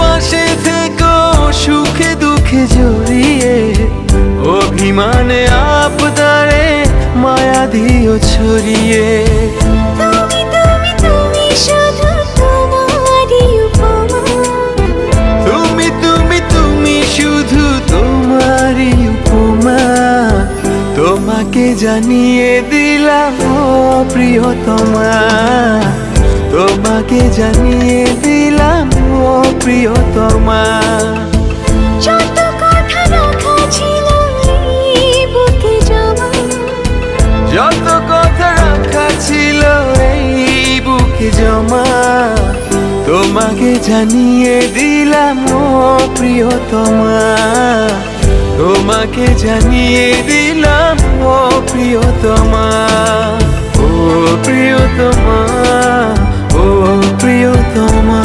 পাশে থেকো সুখে দুঃখে জড়িয়ে, অভিমানে আবদারে মায়া দিও ছড়িয়ে। তুমি তুমি তুমি শুধু তোমারই উপমা, তুমি তুমি তুমি শুধু তোমারই উপমা। তোমাকে জানিয়ে দিলাম ও প্রিয়তমা, তোমাকে জানিয়ে দিলাম ও প্রিয়তমা। যত কথা রাখা ছিল এই বুকে জমা, যত কথা রাখা ছিল এই বুকে জমা, তোমাকে জানিয়ে দিলাম ও প্রিয়তমা, তোমাকে জানিয়ে দিলাম ও প্রিয়তমা, ও প্রিয়তমা, ও প্রিয়তমা।